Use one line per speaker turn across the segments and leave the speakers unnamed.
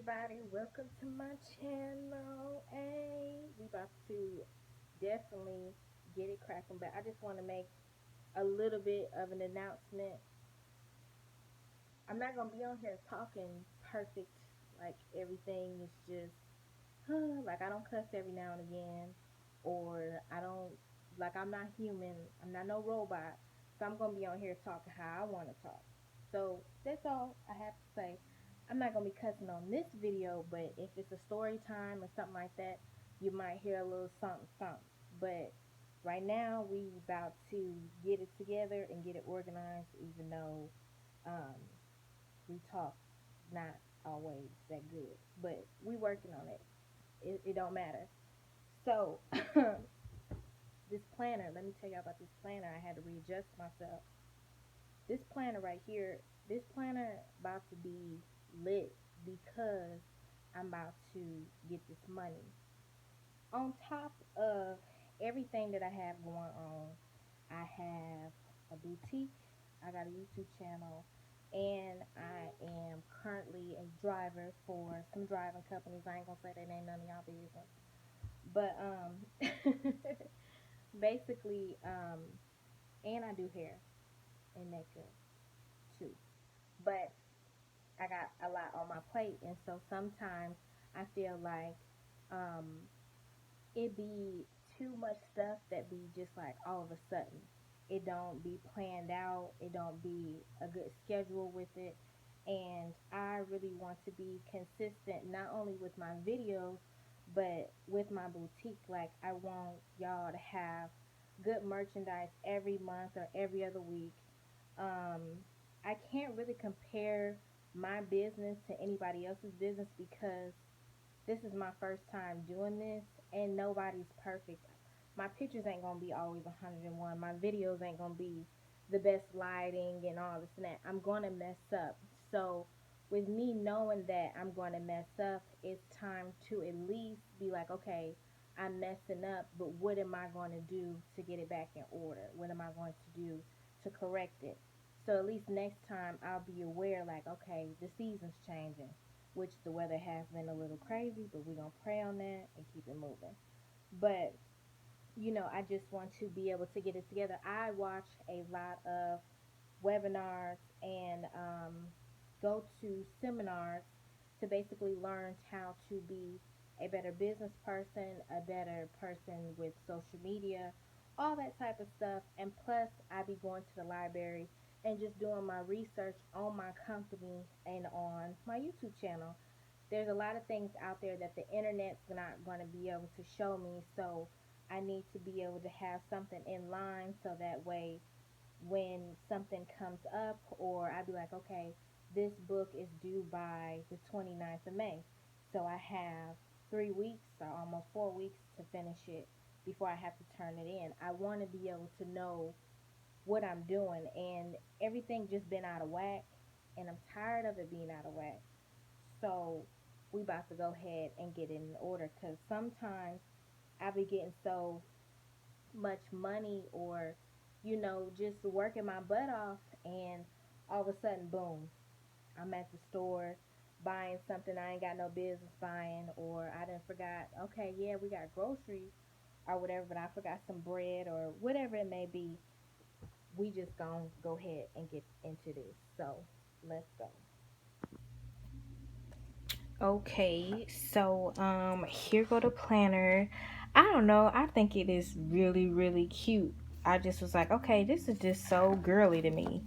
everybody, welcome to my channel. Hey, we about to definitely get it cracking, but I just want to make a little bit of an announcement. I'm not gonna be on here talking perfect, like everything is just like I don't cuss every now and again, or I don't like I'm not human, I'm not no robot, so I'm gonna be on here talking how I want to talk. So that's all I have to say. I'm not gonna be cussing on this video, but if it's a story time or something like that, you might hear a little something, something. But right now, we about to get it together and get it organized, even though um, we talk not always that good, but we working on it. It don't matter. So this planner, let me tell you about this planner. I had to readjust myself. This planner right here, this planner about to be lit because I'm about to get this money. On top of everything that I have going on, I have a boutique, I got a YouTube channel, and I am currently a driver for some driving companies. I ain't gonna say that ain't none of y'all business. But basically, and I do hair and makeup too. But I got a lot on my plate, and so sometimes I feel like um, it be too much stuff that be just like all of a sudden. It don't be planned out. It don't be a good schedule with it. And I really want to be consistent not only with my videos, but with my boutique. Like I want y'all to have good merchandise every month or every other week. Um, I can't really compare my business to anybody else's business because this is my first time doing this and nobody's perfect. My pictures ain't gonna be always 101. My videos ain't gonna be the best lighting and all this and that. I'm gonna mess up. So with me knowing that I'm gonna mess up, it's time to at least be like, okay, I'm messing up, but what am I going to do to get it back in order? What am I going to do to correct it? So at least next time I'll be aware, like, okay, the season's changing, which the weather has been a little crazy, but we're going to pray on that and keep it moving. But, I just want to be able to get it together. I watch a lot of webinars and go to seminars to basically learn how to be a better business person, a better person with social media, all that type of stuff. And plus, I be going to the library and just doing my research on my company and on my YouTube channel. There's a lot of things out there that the internet's not going to be able to show me, so I need to be able to have something in line so that way when something comes up, or I'd be like, okay, this book is due by the 29th of May. So I have 3 weeks or almost 4 weeks to finish it before I have to turn it in. I want to be able to know what I'm doing, and everything just been out of whack, and I'm tired of it being out of whack. So we about to go ahead and get it in order because sometimes I be getting so much money or just working my butt off, and all of a sudden boom, I'm at the store buying something I ain't got no business buying, or I done forgot, okay, yeah, we got groceries or whatever, but I forgot some bread or whatever it may be. We just gonna go ahead and get into this, so let's go. Okay, so here go the planner. I don't know, I think it is really really cute. I just was like, okay, this is just so girly to me,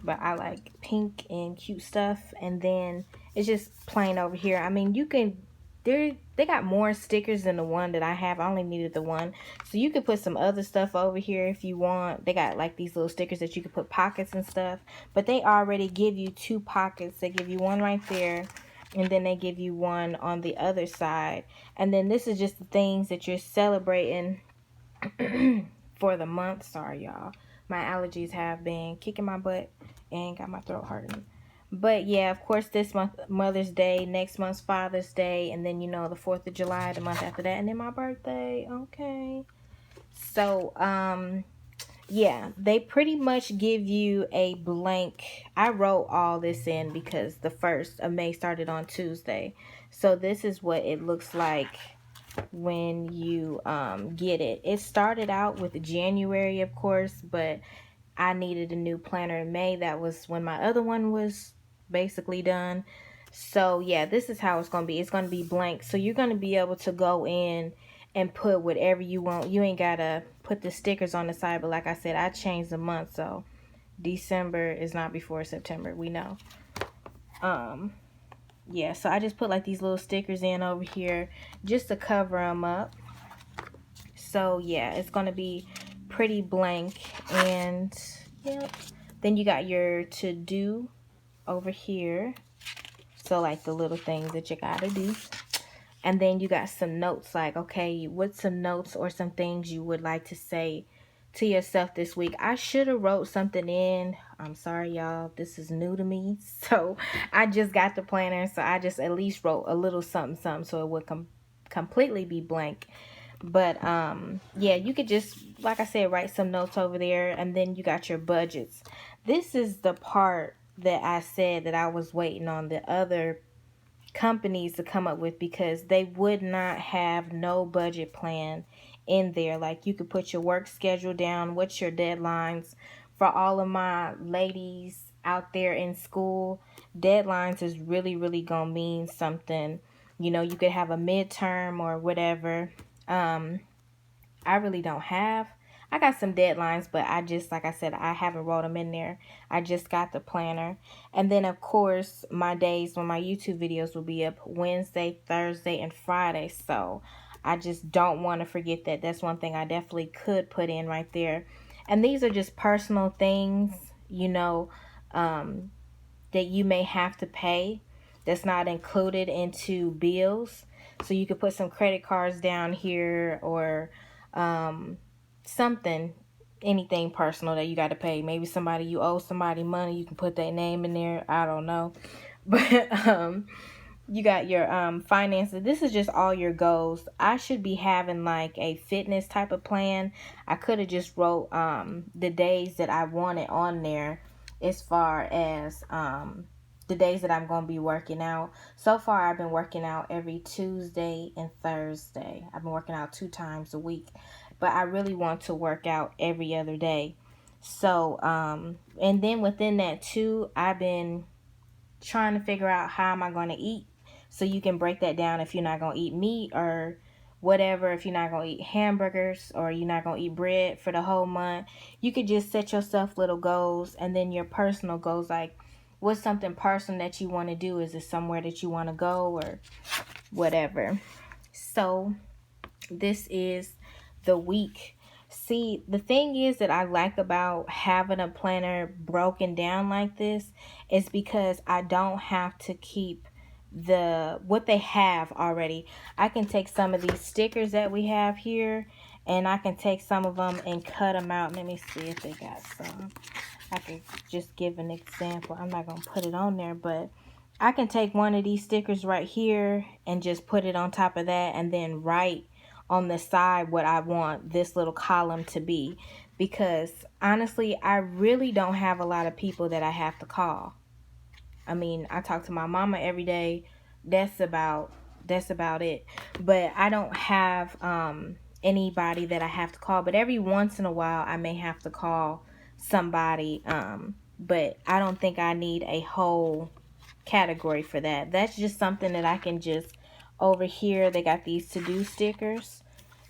but I like pink and cute stuff. And then it's just plain over here. I mean, you can, they got more stickers than the one that I have. I only needed the one, so you could put some other stuff over here if you want. They got like these little stickers that you could put pockets and stuff, but they already give you two pockets. They give you one right there, and then they give you one on the other side. And then this is just the things that you're celebrating for the month. Sorry, y'all. My allergies have been kicking my butt and got my throat hurting. But yeah, of course, this month, Mother's Day, next month's Father's Day, and then, the 4th of July, the month after that, and then my birthday. Okay. So, yeah, they pretty much give you a blank. I wrote all this in because the 1st of May started on Tuesday. So this is what it looks like when you get it. It started out with January, of course, but I needed a new planner in May. That was when my other one was basically done. So yeah, this is how it's going to be. It's going to be blank. So you're going to be able to go in and put whatever you want. You ain't got to put the stickers on the side, but like I said, I changed the month, so December is not before September. We know. Um yeah, so I just put like these little stickers in over here just to cover them up. So yeah, it's going to be pretty blank. And yeah, then you got your to do over here, so like the little things that you gotta do. And then you got some notes, like, okay, what's some notes or some things you would like to say to yourself this week? I should have wrote something in. I'm sorry, y'all, this is new to me, so I just got the planner, so I just at least wrote a little something something so it would completely be blank. But yeah, you could just, like I said, write some notes over there. And then you got your budgets. This is the part that I said that I was waiting on the other companies to come up with, because they would not have no budget plan in there. Like, you could put your work schedule down, what's your deadlines. For all of my ladies out there in school, deadlines is really gonna mean something. You know, you could have a midterm or whatever. um I really don't have. I got some deadlines, but I just, like I said, I haven't wrote them in there. I just got the planner. And then, of course, my days when my YouTube videos will be up Wednesday, Thursday, and Friday. So I just don't want to forget that. That's one thing I definitely could put in right there. And these are just personal things, you know, um, that you may have to pay that's not included into bills. So you could put some credit cards down here, or um, something, anything personal that you got to pay. Maybe somebody, you owe somebody money, you can put their name in there. I don't know. But you got your finances. This is just all your goals. I should be having like a fitness type of plan. I could have just wrote the days that I wanted on there, as far as the days that I'm going to be working out. So far I've been working out every Tuesday and Thursday. I've been working out 2 times a week, but I really want to work out every other day. So and then within that too, I've been trying to figure out how am I going to eat. So you can break that down. If you're not going to eat meat or whatever, if you're not going to eat hamburgers, or you're not going to eat bread for the whole month, you could just set yourself little goals. And then your personal goals, like, what's something personal that you want to do? Is it somewhere that you want to go or whatever? So this is the week. See, the thing is that I like about having a planner broken down like this is because I don't have to keep what they have already. I can take some of these stickers that we have here, and I can take some of them and cut them out. Let me see if they got some. I can just give an example. I'm not going to put it on there, but I can take one of these stickers right here and just put it on top of that, and then write on the side what I want this little column to be. Because honestly, I really don't have a lot of people that I have to call. I mean, I talk to my mama every day. That's about it. But I don't have anybody that I have to call. But every once in a while I may have to call somebody. But I don't think I need a whole category for that. That's just something that I can just, over here they got these to-do stickers,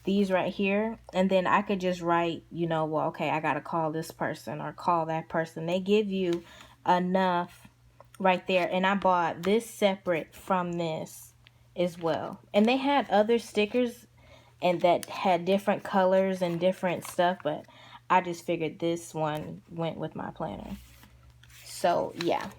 these right here, and then I could just write, well, okay, I gotta call this person or call that person. They give you enough right there. And I bought this separate from this as well, and they had other stickers and that had different colors and different stuff, but I just figured this one went with my planner. So yeah.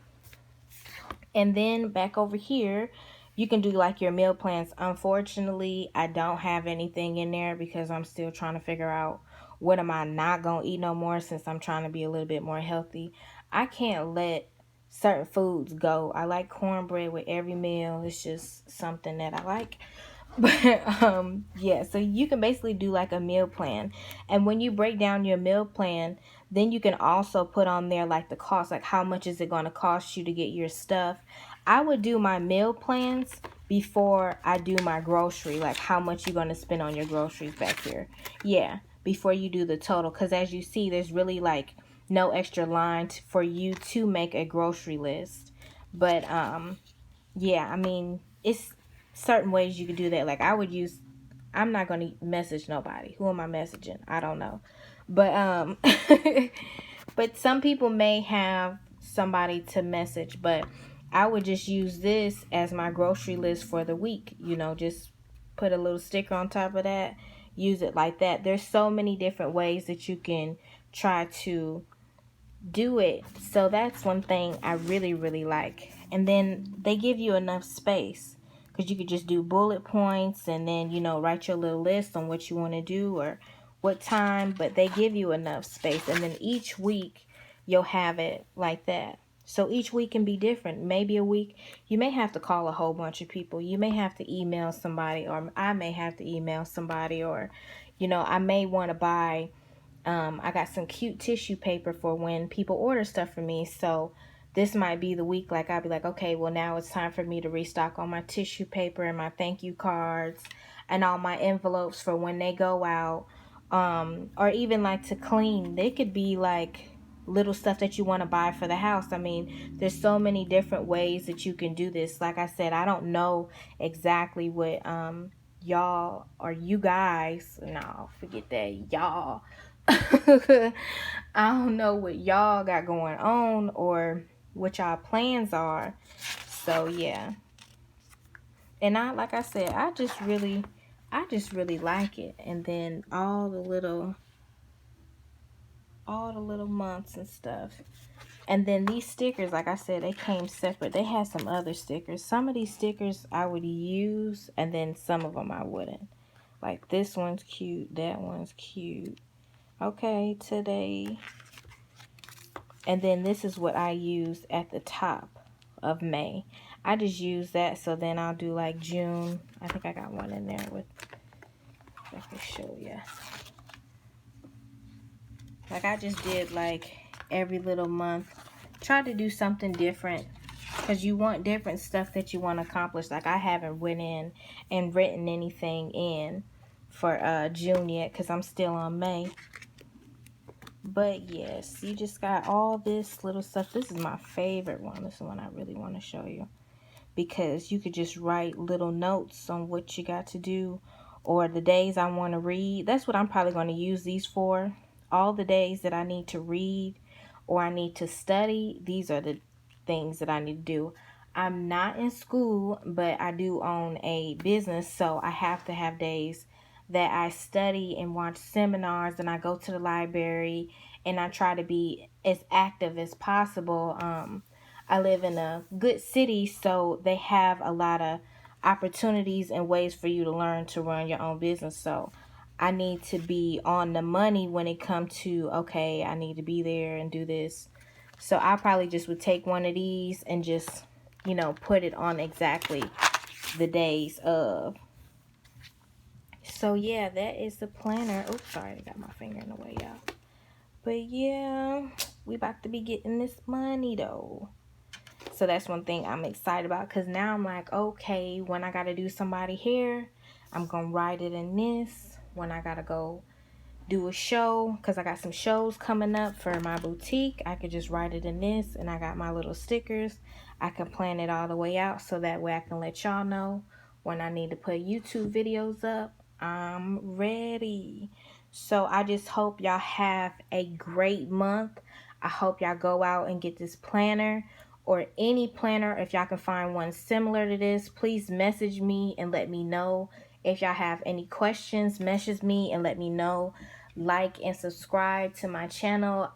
And then back over here, you can do like your meal plans. Unfortunately, I don't have anything in there because I'm still trying to figure out what am I not going to eat no more, since I'm trying to be a little bit more healthy. I can't let certain foods go. I like cornbread with every meal. It's just something that I like. But yeah, so you can basically do like a meal plan. And when you break down your meal plan, then you can also put on there like the cost, like how much is it going to cost you to get your stuff. I would do my meal plans before I do my grocery, like how much you're going to spend on your groceries back here. Yeah, before you do the total, cuz as you see there's really like no extra line for you to make a grocery list. But yeah, I mean, it's certain ways you can do that. Like I would use, I'm not going to message nobody. Who am I messaging? I don't know. But but some people may have somebody to message, but I would just use this as my grocery list for the week. You know, just put a little sticker on top of that. Use it like that. There's so many different ways that you can try to do it. So that's one thing I really, really like. And then they give you enough space because you could just do bullet points and then, you know, write your little list on what you want to do or what time. But they give you enough space. And then each week you'll have it like that. So each week can be different. Maybe a week you may have to call a whole bunch of people. You may have to email somebody, or I may have to email somebody, or, you know, I may want to buy I got some cute tissue paper for when people order stuff from me. So this might be the week like I'll be like, okay, well now it's time for me to restock on my tissue paper and my thank you cards and all my envelopes for when they go out. Or even like to clean. They could be like little stuff that you want to buy for the house. I mean, there's so many different ways that you can do this. Like I said, I don't know exactly what y'all or you guys, no, forget that, y'all. I don't know what y'all got going on or what y'all plans are. So yeah. And I, like I said, I just really like it. And then all the little months and stuff. And then these stickers, like I said, they came separate. They had some other stickers. Some of these stickers I would use, and then some of them I wouldn't. Like this one's cute, that one's cute. Okay, today. And then this is what I use at the top of May. I just use that, so then I'll do like June. I think I got one in there with, I can show you. Like I just did like every little month. Try to do something different because you want different stuff that you want to accomplish. Like I haven't went in and written anything in for June yet because I'm still on May. But yes, you just got all this little stuff. This is my favorite one. This is one I really want to show you. Because you could just write little notes on what you got to do or the days I want to read. That's what I'm probably going to use these for. All the days that I need to read or I need to study, these are the things that I need to do. I'm not in school, but I do own a business, so I have to have days that I study and watch seminars and I go to the library and I try to be as active as possible. I live in a good city, so they have a lot of opportunities and ways for you to learn to run your own business. So I need to be on the money when it comes to, okay, I need to be there and do this. So I probably just would take one of these and just, you know, put it on exactly the days of. So yeah, that is the planner. Oops, sorry, I got my finger in the way, y'all. But yeah, we about to be getting this money though. So that's one thing I'm excited about because now I'm like, okay, when I got to do somebody hair, I'm going to write it in this. When I got to go do a show, because I got some shows coming up for my boutique, I could just write it in this. And I got my little stickers. I can plan it all the way out so that way I can let y'all know when I need to put YouTube videos up. I'm ready. So I just hope y'all have a great month. I hope y'all go out and get this planner or any planner. If y'all can find one similar to this, please message me and let me know. If y'all have any questions, message me and let me know. Like and subscribe to my channel.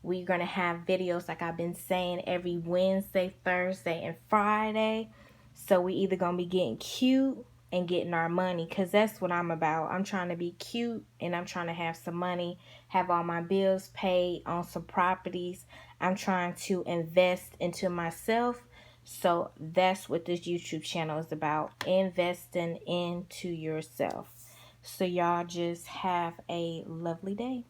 We're going to have videos, like I've been saying, every Wednesday, Thursday, and Friday. So we either going to be getting cute and getting our money, because that's what I'm about. I'm trying to be cute and I'm trying to have some money, have all my bills paid on some properties. I'm trying to invest into myself So that's what this YouTube channel is about, investing into yourself. So y'all just have a lovely day.